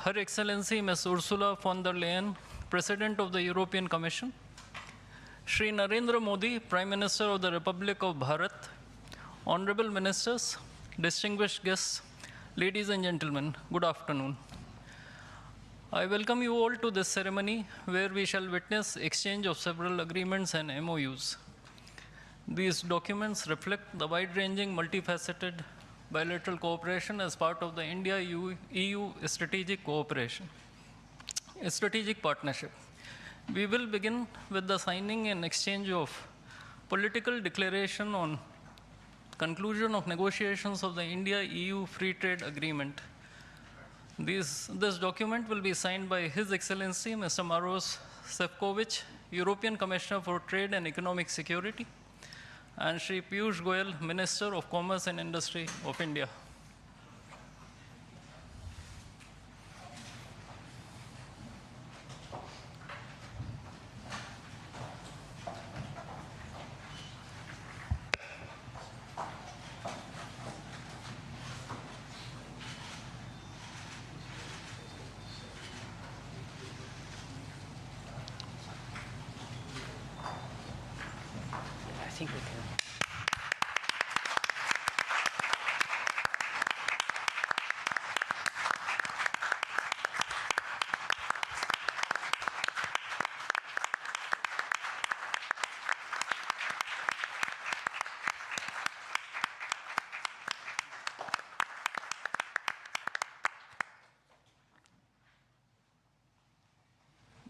Her Excellency Ms. Ursula von der Leyen, President of the European Commission, Shri Narendra Modi, Prime Minister of the Republic of Bharat, Honorable Ministers, distinguished guests, ladies and gentlemen, good afternoon. I welcome you all to this ceremony where we shall witness exchange of several agreements and MOUs. These documents reflect the wide-ranging, multifaceted bilateral cooperation as part of the India-EU strategic partnership. We will begin with the signing and exchange of political declaration on conclusion of negotiations of the India-EU Free Trade Agreement. This document will be signed by His Excellency Mr. Maros Sefcovic, European Commissioner for Trade and Economic Security, and Shri Piyush Goyal, Minister of Commerce and Industry of India. I think we can.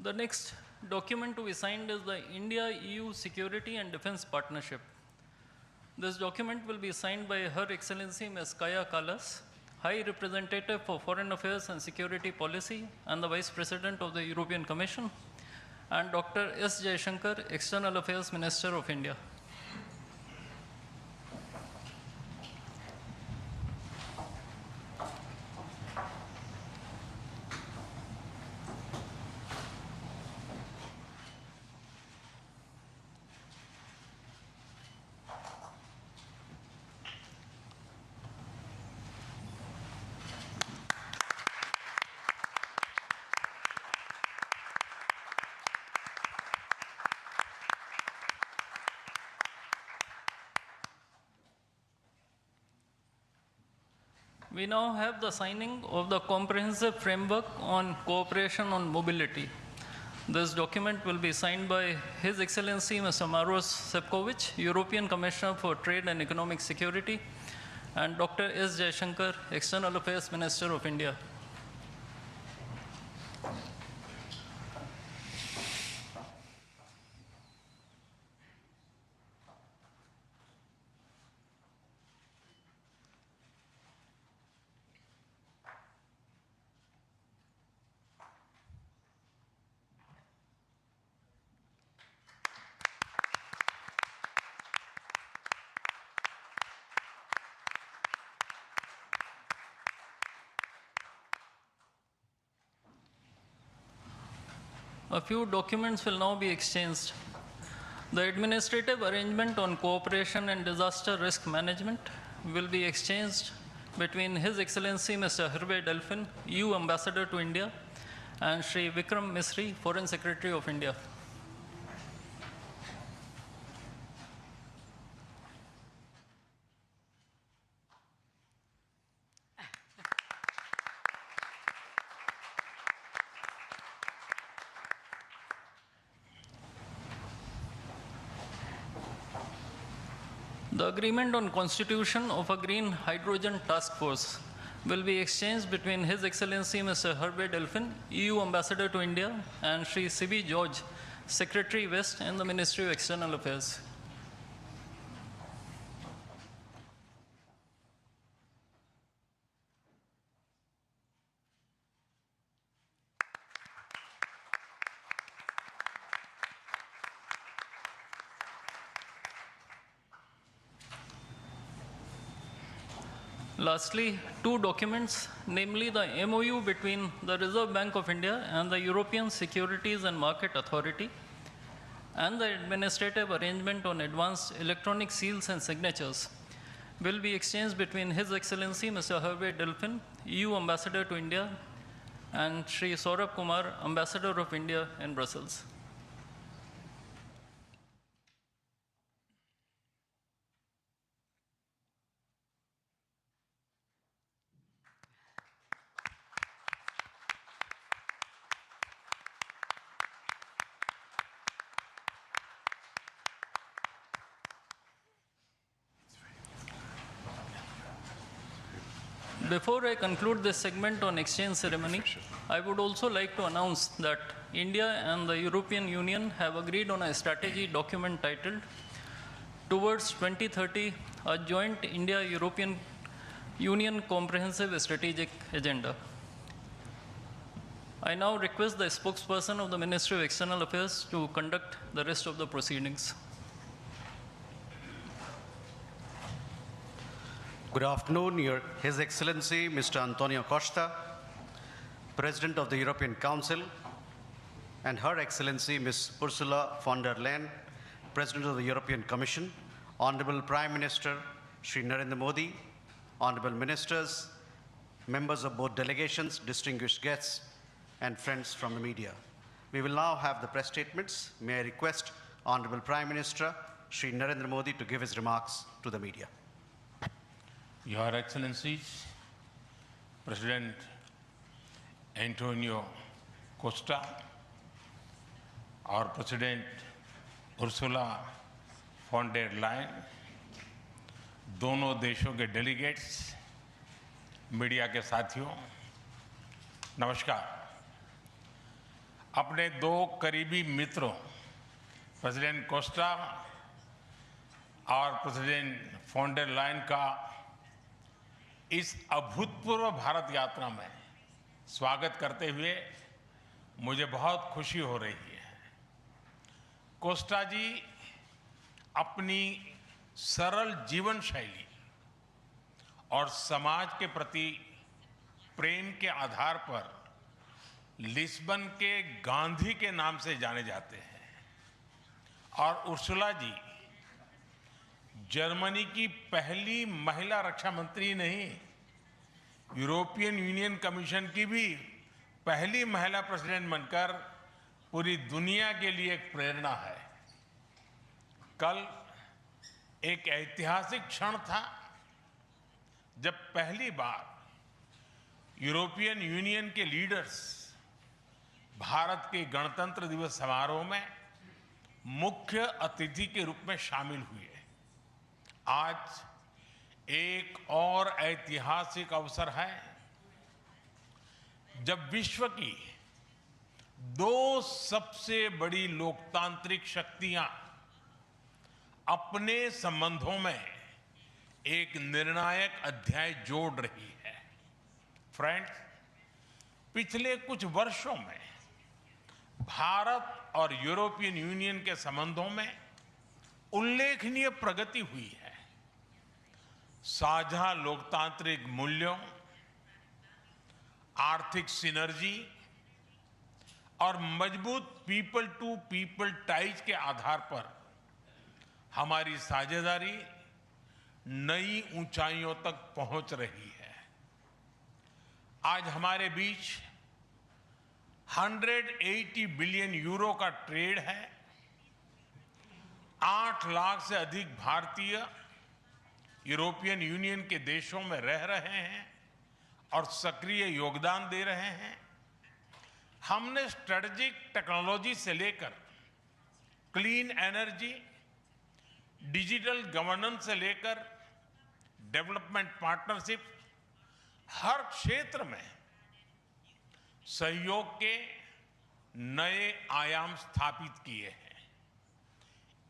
The next document to be signed is the India-EU Security and Defense Partnership. This document will be signed by Her Excellency Ms. Kaja Kallas, High Representative for Foreign Affairs and Security Policy and the Vice President of the European Commission, and Dr. S. Jaishankar, External Affairs Minister of India. We now have the signing of the Comprehensive Framework on Cooperation on Mobility. This document will be signed by His Excellency Mr. Maros Sefcovic, European Commissioner for Trade and Economic Security, and Dr. S. Jaishankar, External Affairs Minister of India. A few documents will now be exchanged. The Administrative Arrangement on Cooperation and Disaster Risk Management will be exchanged between His Excellency Mr. Hervé Delphin, EU Ambassador to India, and Shri Vikram Misri, Foreign Secretary of India. The agreement on constitution of a green hydrogen task force will be exchanged between His Excellency Mr. Hervé Delphin, EU Ambassador to India, and Shri C.B. George, Secretary West in the Ministry of External Affairs. Lastly, two documents, namely the MOU between the Reserve Bank of India and the European Securities and Market Authority, and the administrative arrangement on advanced electronic seals and signatures, will be exchanged between His Excellency Mr. Hervé Delphin, EU Ambassador to India, and Shri Saurabh Kumar, Ambassador of India in Brussels. Before I conclude this segment on exchange ceremony, I would also like to announce that India and the European Union have agreed on a strategy document titled Towards 2030, a joint India-European Union Comprehensive Strategic Agenda. I now request the spokesperson of the Ministry of External Affairs to conduct the rest of the proceedings. Good afternoon, His Excellency Mr. Antonio Costa, President of the European Council, and Her Excellency Ms. Ursula von der Leyen, President of the European Commission, Honorable Prime Minister Shri Narendra Modi, Honorable Ministers, members of both delegations, distinguished guests, and friends from the media. We will now have the press statements. May I request Honorable Prime Minister Shri Narendra Modi to give his remarks to the media. Your Excellencies, President Antonio Costa, our President Ursula von der Leyen, दोनों देशों के delegates, media के साथियों, नमस्कार। अपने दो करीबी मित्रों, प्रेसिडेंट कोस्टा और प्रेसिडेंट von der Leyen का इस अभूतपूर्व भारत यात्रा में स्वागत करते हुए मुझे बहुत खुशी हो रही है। कोस्टा जी अपनी सरल जीवन शैली और समाज के प्रति प्रेम के आधार पर लिस्बन के गांधी के नाम से जाने जाते हैं और उर्सुला जी जर्मनी की पहली महिला रक्षा मंत्री नहीं, यूरोपियन यूनियन कमीशन की भी पहली महिला प्रेसिडेंट बनकर पूरी दुनिया के लिए एक प्रेरणा है। कल एक ऐतिहासिक क्षण था जब पहली बार यूरोपियन यूनियन के लीडर्स भारत के गणतंत्र दिवस समारोह में मुख्य अतिथि के रूप में शामिल हुए। आज एक और ऐतिहासिक अवसर है जब विश्व की दो सबसे बड़ी लोकतांत्रिक शक्तियां अपने संबंधों में एक निर्णायक अध्याय जोड़ रही है। फ्रेंड्स, पिछले कुछ वर्षों में भारत और यूरोपियन यूनियन के संबंधों में उल्लेखनीय प्रगति हुई है। साझा लोकतांत्रिक मूल्यों, आर्थिक सिनर्जी और मजबूत पीपल टू पीपल टाइज के आधार पर हमारी साझेदारी नई ऊंचाइयों तक पहुंच रही है। आज हमारे बीच 180 बिलियन यूरो का ट्रेड है। 8 लाख से अधिक भारतीय यूरोपियन यूनियन के देशों में रह रहे हैं और सक्रिय योगदान दे रहे हैं। हमने स्ट्रेटेजिक टेक्नोलॉजी से लेकर क्लीन एनर्जी, डिजिटल गवर्नेंस से लेकर डेवलपमेंट पार्टनरशिप, हर क्षेत्र में सहयोग के नए आयाम स्थापित किए हैं।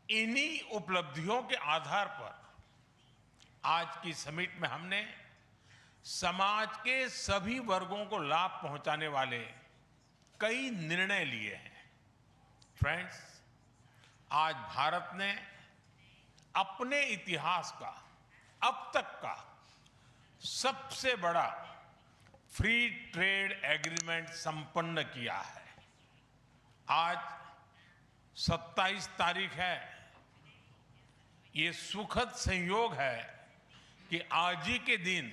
इन्हीं उपलब्धियों के आधार पर आज की समिट में हमने समाज के सभी वर्गों को लाभ पहुंचाने वाले कई निर्णय लिए हैं। फ्रेंड्स, आज भारत ने अपने इतिहास का अब तक का सबसे बड़ा फ्री ट्रेड एग्रीमेंट संपन्न किया है। आज 27 तारीख है। ये सुखद संयोग है कि आज ही के दिन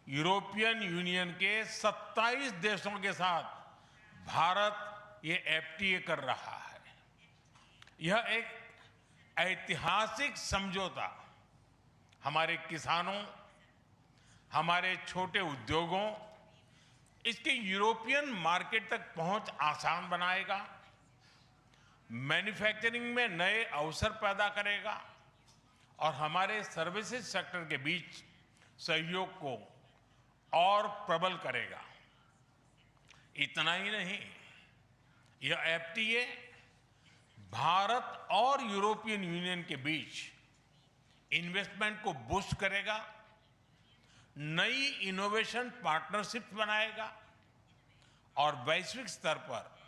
यूरोपियन यूनियन के 27 देशों के साथ भारत ये FTA कर रहा है। यह एक ऐतिहासिक समझौता हमारे किसानों, हमारे छोटे उद्योगों, इसके यूरोपियन मार्केट तक पहुंच आसान बनाएगा, मैन्युफैक्चरिंग में नए अवसर पैदा करेगा और हमारे सर्विसेज सेक्टर के बीच सहयोग को और प्रबल करेगा। इतना ही नहीं, यह FTA भारत और यूरोपियन यूनियन के बीच इन्वेस्टमेंट को बूस्ट करेगा, नई इनोवेशन पार्टनरशिप बनाएगा और वैश्विक स्तर पर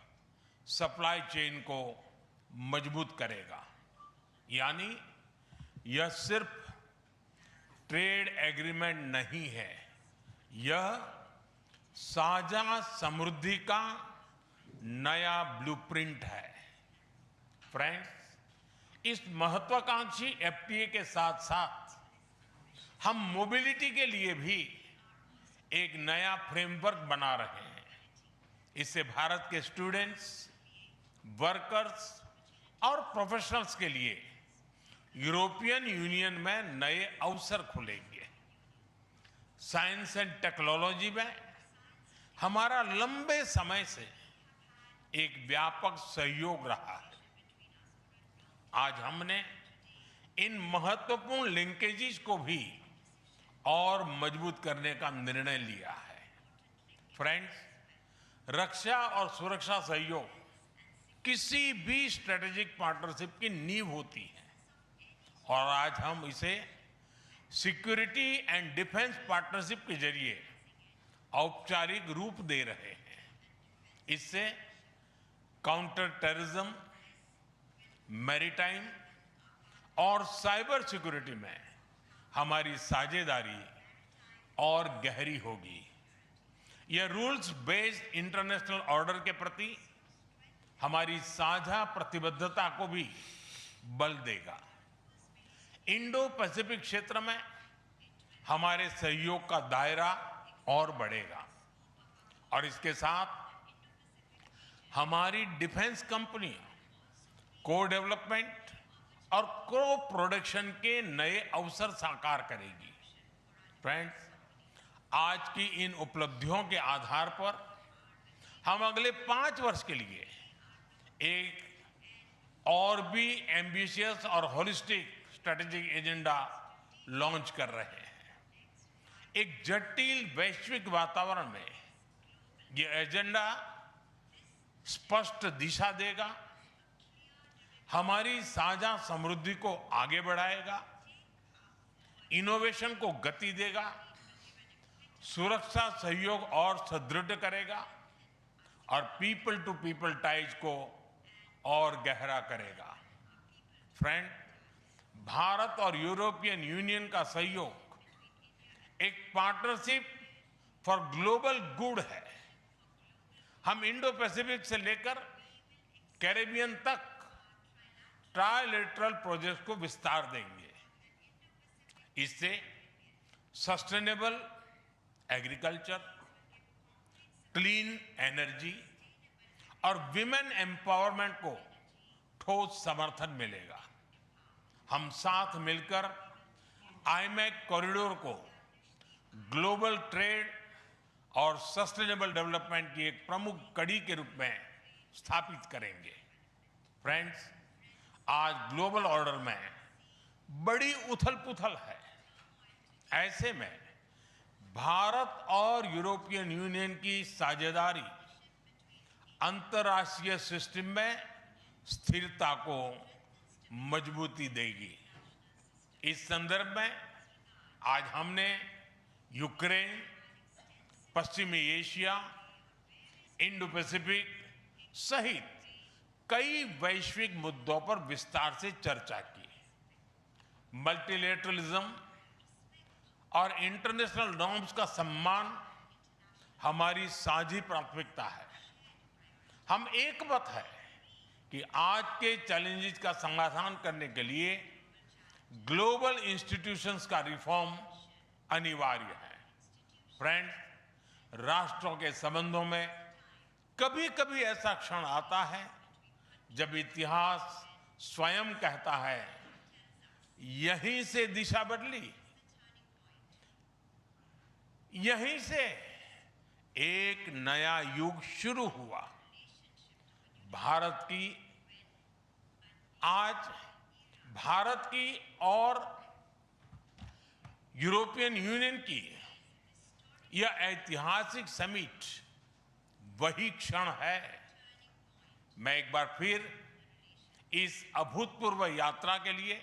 सप्लाई चेन को मजबूत करेगा। यानी यह सिर्फ ट्रेड एग्रीमेंट नहीं है, यह साझा समृद्धि का नया ब्लूप्रिंट है। फ्रेंड्स, इस महत्वाकांक्षी FTA के साथ साथ हम मोबिलिटी के लिए भी एक नया फ्रेमवर्क बना रहे हैं। इससे भारत के स्टूडेंट्स, वर्कर्स और प्रोफेशनल्स के लिए यूरोपियन यूनियन में नए अवसर खुलेंगे। साइंस एंड टेक्नोलॉजी में हमारा लंबे समय से एक व्यापक सहयोग रहा है। आज हमने इन महत्वपूर्ण लिंकेजेस को भी और मजबूत करने का निर्णय लिया है। फ्रेंड्स, रक्षा और सुरक्षा सहयोग किसी भी स्ट्रेटेजिक पार्टनरशिप की नींव होती है और आज हम इसे सिक्योरिटी एंड डिफेंस पार्टनरशिप के जरिए औपचारिक रूप दे रहे हैं। इससे काउंटर टेररिज्म, मैरीटाइम और साइबर सिक्योरिटी में हमारी साझेदारी और गहरी होगी। यह रूल्स बेस्ड इंटरनेशनल ऑर्डर के प्रति हमारी साझा प्रतिबद्धता को भी बल देगा। इंडो पैसिफिक क्षेत्र में हमारे सहयोग का दायरा और बढ़ेगा और इसके साथ हमारी डिफेंस कंपनियां को डेवलपमेंट और को प्रोडक्शन के नए अवसर साकार करेगी। फ्रेंड्स, आज की इन उपलब्धियों के आधार पर हम अगले 5 वर्ष के लिए एक और भी एम्बिशियस और होलिस्टिक स्ट्रेटेजिक एजेंडा लॉन्च कर रहे हैं। एक जटिल वैश्विक वातावरण में यह एजेंडा स्पष्ट दिशा देगा, हमारी साझा समृद्धि को आगे बढ़ाएगा, इनोवेशन को गति देगा, सुरक्षा सहयोग और सुदृढ़ करेगा और पीपल टू पीपल टाइज को और गहरा करेगा। फ्रेंड, भारत और यूरोपियन यूनियन का सहयोग एक पार्टनरशिप फॉर ग्लोबल गुड है। हम इंडो पैसिफिक से लेकर कैरेबियन तक ट्राइलेटरल प्रोजेक्ट को विस्तार देंगे। इससे सस्टेनेबल एग्रीकल्चर, क्लीन एनर्जी और विमेन एम्पावरमेंट को ठोस समर्थन मिलेगा। हम साथ मिलकर आईमैक कॉरिडोर को ग्लोबल ट्रेड और सस्टेनेबल डेवलपमेंट की एक प्रमुख कड़ी के रूप में स्थापित करेंगे। फ्रेंड्स, आज ग्लोबल ऑर्डर में बड़ी उथल-पुथल है। ऐसे में भारत और यूरोपियन यूनियन की साझेदारी अंतर्राष्ट्रीय सिस्टम में स्थिरता को मजबूती देगी। इस संदर्भ में आज हमने यूक्रेन, पश्चिमी एशिया, इंडो पैसिफिक सहित कई वैश्विक मुद्दों पर विस्तार से चर्चा की। मल्टीलेटरलिज्म और इंटरनेशनल नॉर्म्स का सम्मान हमारी साझी प्राथमिकता है। हम एकमत है कि आज के चैलेंजेस का समाधान करने के लिए ग्लोबल इंस्टीट्यूशंस का रिफॉर्म अनिवार्य है। फ्रेंड्स, राष्ट्रों के संबंधों में कभी कभी ऐसा क्षण आता है जब इतिहास स्वयं कहता है, यहीं से दिशा बदली, यहीं से एक नया युग शुरू हुआ। भारत की और यूरोपियन यूनियन की यह ऐतिहासिक समिट वही क्षण है। मैं एक बार फिर इस अभूतपूर्व यात्रा के लिए,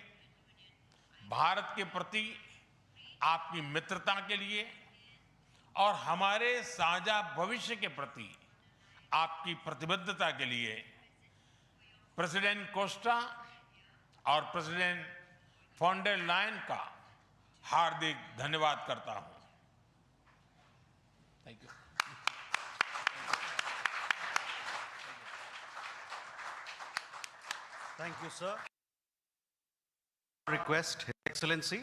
भारत के प्रति आपकी मित्रता के लिए और हमारे साझा भविष्य के प्रति आपकी प्रतिबद्धता के लिए प्रेसिडेंट कोस्टा और प्रेसिडेंट फॉन डर लायन का हार्दिक धन्यवाद करता हूं। Thank you. Thank you, sir. Request His Excellency,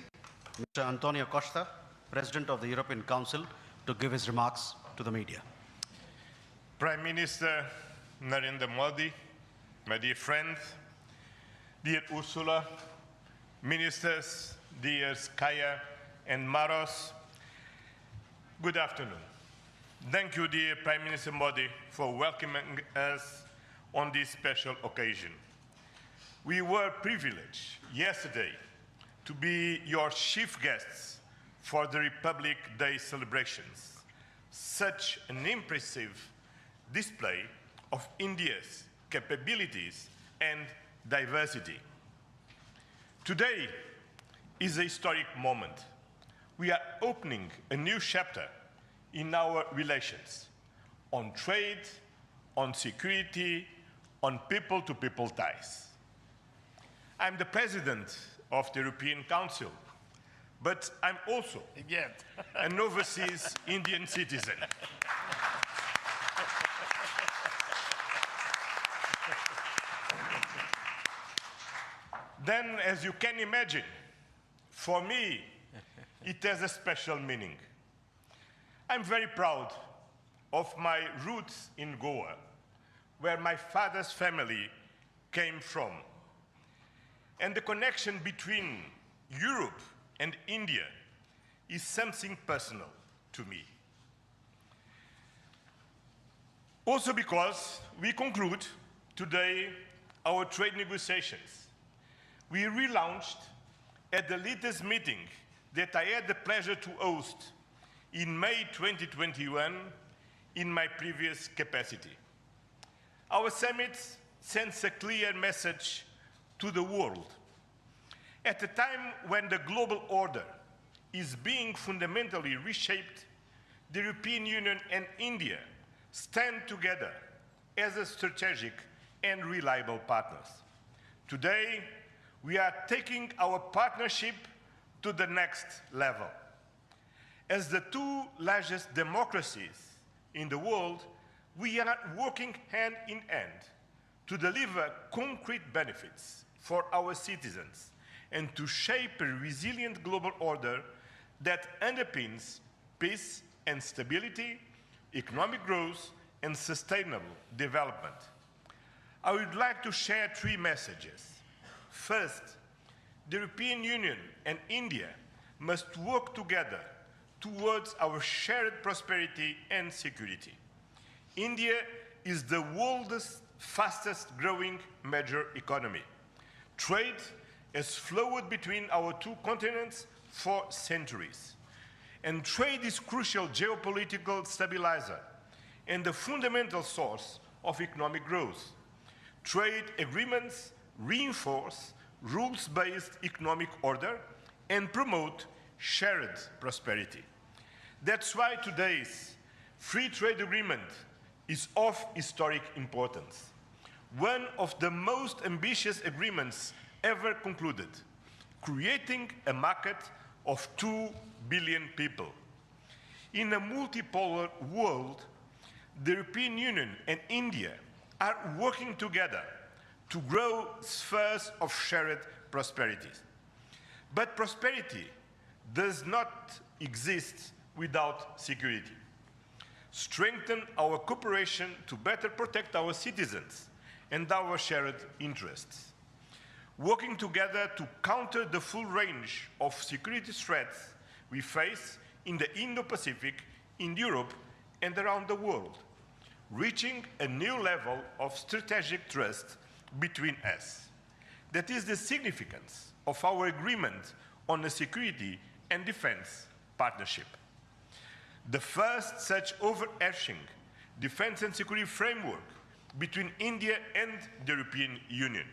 Mr. Antonio Costa, President of the European Council, to give his remarks to the media. Prime Minister Narendra Modi, my dear friends, dear Ursula, ministers, dear Skaya and Maros, good afternoon. Thank you, dear Prime Minister Modi, for welcoming us on this special occasion. We were privileged yesterday to be your chief guests for the Republic Day celebrations. Such an impressive display of India's capabilities and diversity. Today is a historic moment. We are opening a new chapter in our relations on trade, on security, on people-to-people ties. I'm the president of the European Council, but I'm also an overseas Indian citizen. Then, as you can imagine, for me, it has a special meaning. I'm very proud of my roots in Goa, where my father's family came from. And the connection between Europe and India is something personal to me. Also because we conclude today our trade negotiations. We relaunched at the latest meeting that I had the pleasure to host in May 2021 in my previous capacity. Our summit sends a clear message to the world. At a time when the global order is being fundamentally reshaped, the European Union and India stand together as a strategic and reliable partners. Today, we are taking our partnership to the next level. As the two largest democracies in the world, we are working hand in hand to deliver concrete benefits for our citizens and to shape a resilient global order that underpins peace and stability, economic growth, and sustainable development. I would like to share three messages. First, the European Union and India must work together towards our shared prosperity and security. India is the world's fastest growing major economy. Trade has flowed between our two continents for centuries. And trade is crucial geopolitical stabilizer and the fundamental source of economic growth. Trade agreements reinforce rules-based economic order and promote shared prosperity. That's why today's free trade agreement is of historic importance. One of the most ambitious agreements ever concluded, creating a market of 2 billion people. In a multipolar world, the European Union and India are working together to grow spheres of shared prosperity. But prosperity does not exist without security. Strengthen our cooperation to better protect our citizens and our shared interests. Working together to counter the full range of security threats we face in the Indo-Pacific, in Europe, and around the world, reaching a new level of strategic trust between us. That is the significance of our agreement on a security and defense partnership. The first such overarching defense and security framework between India and the European Union,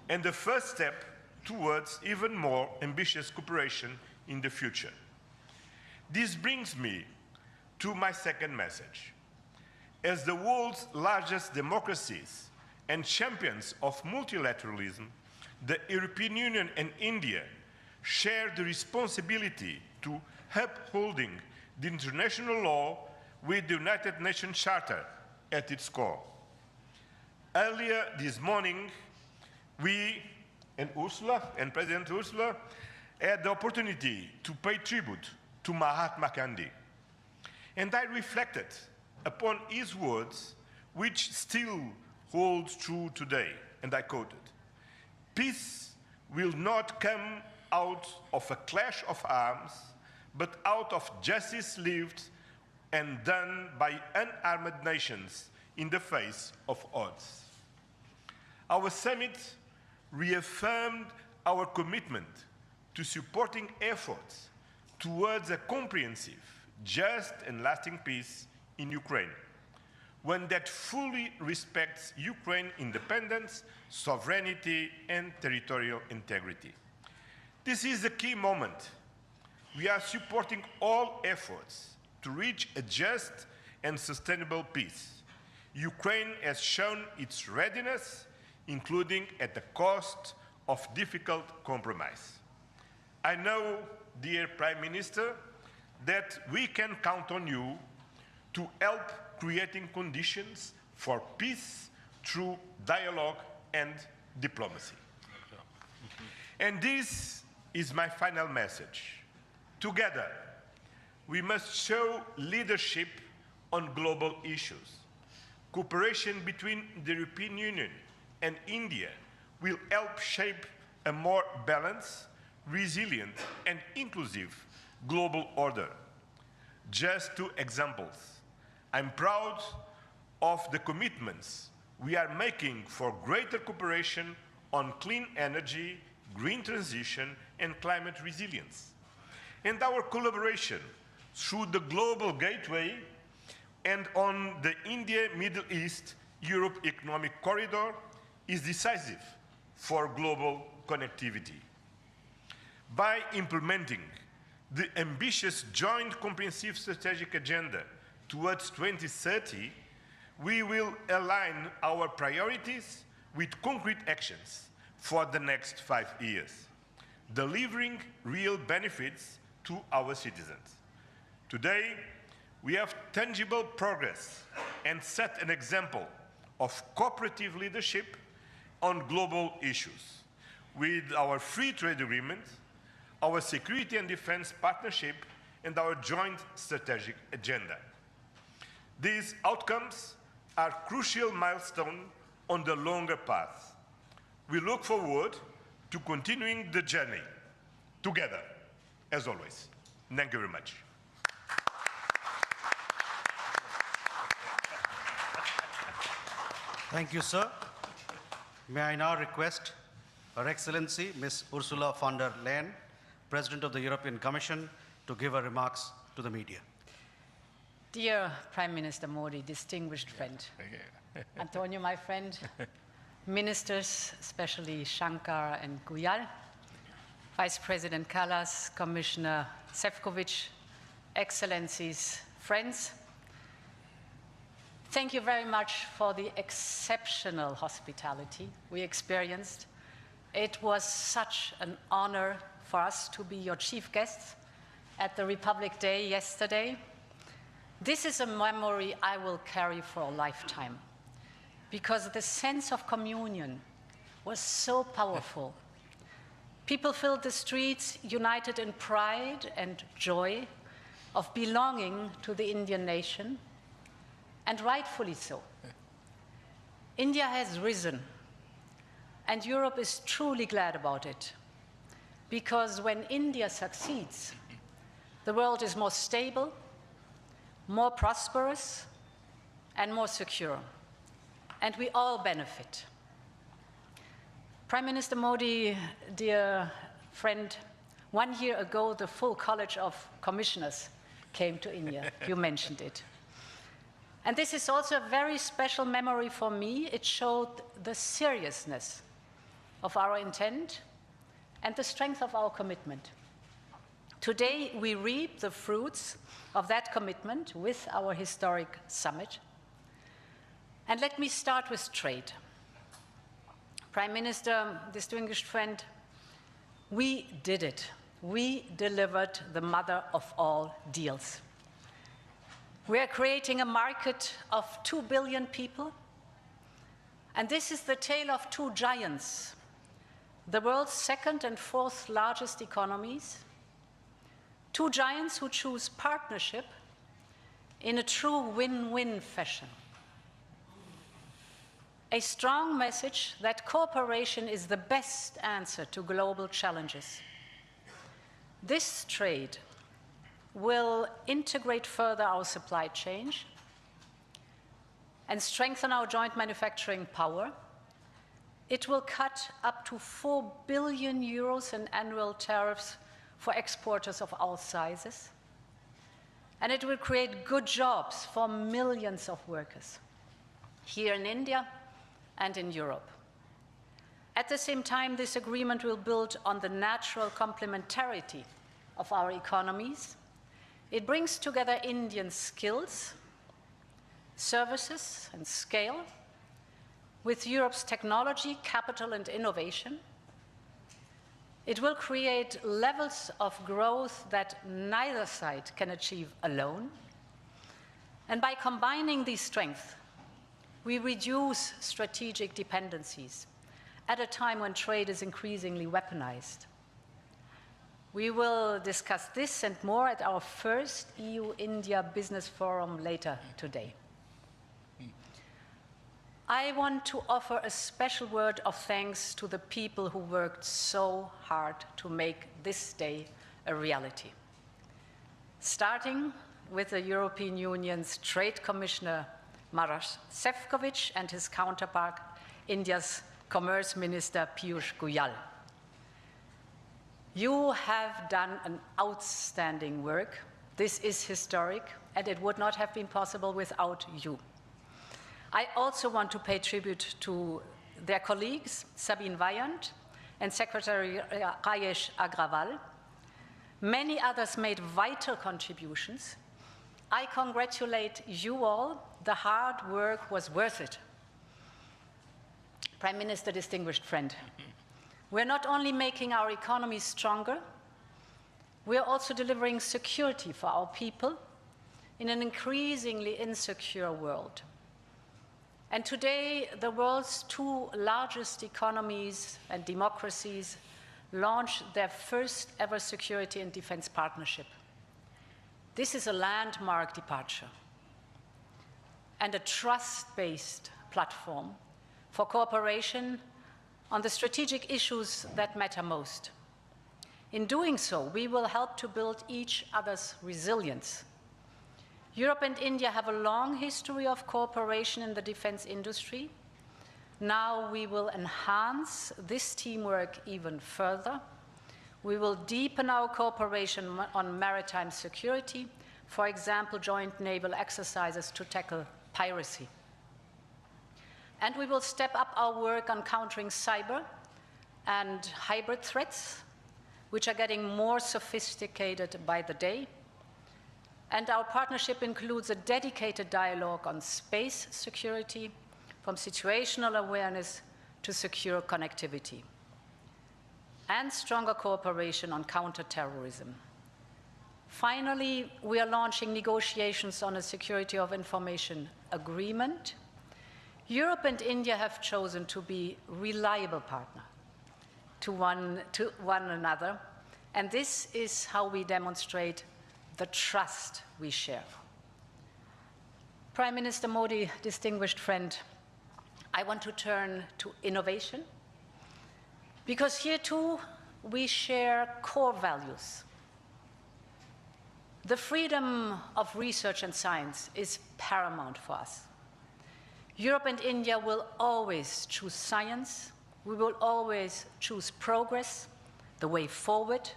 and the first step towards even more ambitious cooperation in the future. This brings me to my second message. As the world's largest democracies and champions of multilateralism, the European Union and India share the responsibility to upholding the international law with the United Nations Charter at its core. Earlier this morning, we and Ursula and President Ursula had the opportunity to pay tribute to Mahatma Gandhi. And I reflected upon his words, which still holds true today, and I quoted, "Peace will not come out of a clash of arms, but out of justice lived and done by unarmed nations in the face of odds." Our summit reaffirmed our commitment to supporting efforts towards a comprehensive, just and lasting peace in Ukraine, one that fully respects Ukraine's independence, sovereignty, and territorial integrity. This is a key moment. We are supporting all efforts to reach a just and sustainable peace. Ukraine has shown its readiness, including at the cost of difficult compromise. I know, dear Prime Minister, that we can count on you to help creating conditions for peace through dialogue and diplomacy. And this is my final message. Together, we must show leadership on global issues. Cooperation between the European Union and India will help shape a more balanced, resilient, and inclusive global order. Just two examples. I'm proud of the commitments we are making for greater cooperation on clean energy, green transition, and climate resilience. And our collaboration through the Global Gateway and on the India-Middle East-Europe Economic Corridor is decisive for global connectivity. By implementing the ambitious Joint Comprehensive Strategic Agenda towards 2030, we will align our priorities with concrete actions for the next 5 years, delivering real benefits to our citizens. Today, we have tangible progress and set an example of cooperative leadership on global issues with our free trade agreement, our security and defense partnership, and our joint strategic agenda. These outcomes are crucial milestones on the longer path. We look forward to continuing the journey together, as always. Thank you very much. Thank you, sir. May I now request Her Excellency Ms. Ursula von der Leyen, President of the European Commission, to give her remarks to the media. Dear Prime Minister Modi, distinguished friend, Antonio, my friend, ministers, especially Shankar and Guyal, Vice President Kallas, Commissioner Šefčovič, Excellencies, friends, thank you very much for the exceptional hospitality we experienced. It was such an honor for us to be your chief guests at the Republic Day yesterday. This is a memory I will carry for a lifetime, because the sense of communion was so powerful. People filled the streets united in pride and joy of belonging to the Indian nation, and rightfully so. India has risen, and Europe is truly glad about it, because when India succeeds, the world is more stable, more prosperous, and more secure, and we all benefit. Prime Minister Modi, dear friend, 1 year ago, the full College of Commissioners came to India. You mentioned it. And this is also a very special memory for me. It showed the seriousness of our intent and the strength of our commitment. Today, we reap the fruits of that commitment with our historic summit. And let me start with trade. Prime Minister, distinguished friend, we did it. We delivered the mother of all deals. We are creating a market of 2 billion people, and this is the tale of two giants, the world's second and fourth largest economies, two giants who choose partnership in a true win-win fashion. A strong message that cooperation is the best answer to global challenges. This trade will integrate further our supply chain and strengthen our joint manufacturing power. It will cut up to 4 billion euros in annual tariffs for exporters of all sizes. And it will create good jobs for millions of workers here in India and in Europe. At the same time, this agreement will build on the natural complementarity of our economies. It brings together Indian skills, services, and scale with Europe's technology, capital, and innovation. It will create levels of growth that neither side can achieve alone. And by combining these strengths, we reduce strategic dependencies at a time when trade is increasingly weaponized. We will discuss this and more at our first EU-India Business Forum later today. I want to offer a special word of thanks to the people who worked so hard to make this day a reality. Starting with the European Union's Trade Commissioner Maroš Šefčovič and his counterpart, India's Commerce Minister Piyush Goyal. You have done an outstanding work. This is historic, and it would not have been possible without you. I also want to pay tribute to their colleagues, Sabine Weyand and Secretary Rajesh Agrawal. Many others made vital contributions. I congratulate you all. The hard work was worth it. Prime Minister, distinguished friend, we're not only making our economy stronger, we're also delivering security for our people in an increasingly insecure world. And today, the world's two largest economies and democracies launch their first ever security and defense partnership. This is a landmark departure and a trust-based platform for cooperation on the strategic issues that matter most. In doing so, we will help to build each other's resilience. Europe and India have a long history of cooperation in the defense industry. Now we will enhance this teamwork even further. We will deepen our cooperation on maritime security, for example, joint naval exercises to tackle piracy. And we will step up our work on countering cyber and hybrid threats, which are getting more sophisticated by the day. And our partnership includes a dedicated dialogue on space security, from situational awareness to secure connectivity, and stronger cooperation on counterterrorism. Finally, we are launching negotiations on a security of information agreement. Europe and India have chosen to be reliable partners to one another, and this is how we demonstrate the trust we share. Prime Minister Modi, distinguished friend, I want to turn to innovation, because here too we share core values. The freedom of research and science is paramount for us. Europe and India will always choose science. We will always choose progress, the way forward.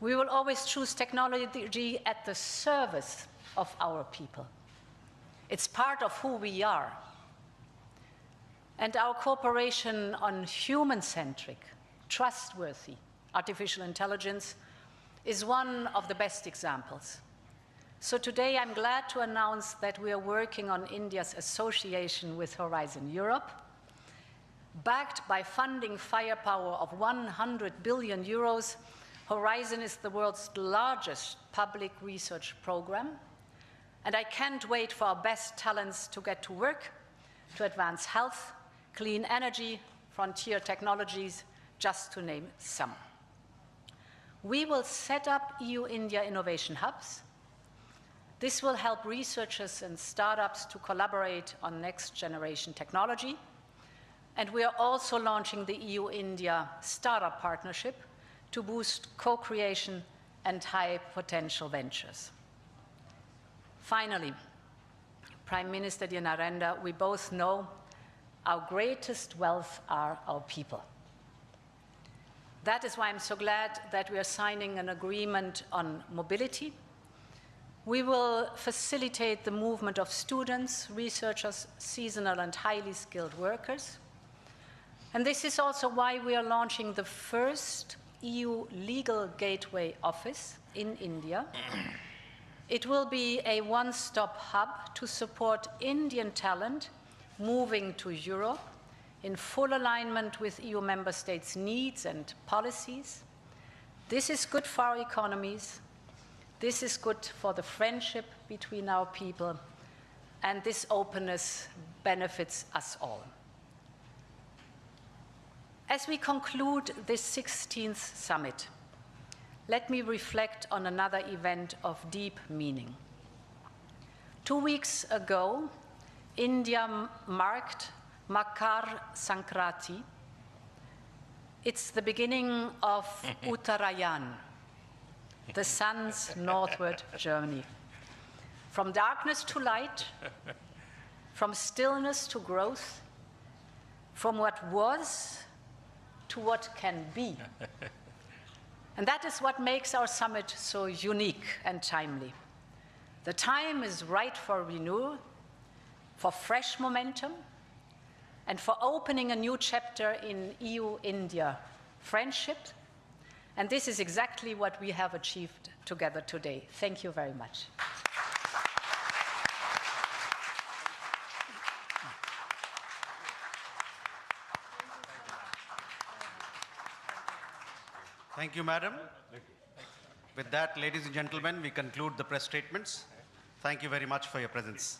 We will always choose technology at the service of our people. It's part of who we are. And our cooperation on human-centric, trustworthy artificial intelligence is one of the best examples. So today I'm glad to announce that we are working on India's association with Horizon Europe. Backed by funding firepower of 100 billion euros, Horizon is the world's largest public research program. And I can't wait for our best talents to get to work to advance health, clean energy, frontier technologies, just to name some. We will set up EU-India innovation hubs. This will help researchers and startups to collaborate on next-generation technology. And we are also launching the EU-India Startup Partnership to boost co-creation and high-potential ventures. Finally, Prime Minister dear Narendra, we both know our greatest wealth are our people. That is why I'm so glad that we are signing an agreement on mobility. We will facilitate the movement of students, researchers, seasonal and highly skilled workers. And this is also why we are launching the first EU legal gateway office in India. It will be a one-stop hub to support Indian talent moving to Europe in full alignment with EU member states' needs and policies. This is good for our economies. This is good for the friendship between our people. And this openness benefits us all. As we conclude this 16th summit, let me reflect on another event of deep meaning. 2 weeks ago, India marked Makar Sankranti. It's the beginning of Uttarayan, the sun's northward journey. From darkness to light, from stillness to growth, from what was to what can be. And that is what makes our summit so unique and timely. The time is right for renewal, for fresh momentum, and for opening a new chapter in EU-India friendship. And this is exactly what we have achieved together today. Thank you very much. Thank you, Madam. With that, ladies and gentlemen, we conclude the press statements. Thank you very much for your presence.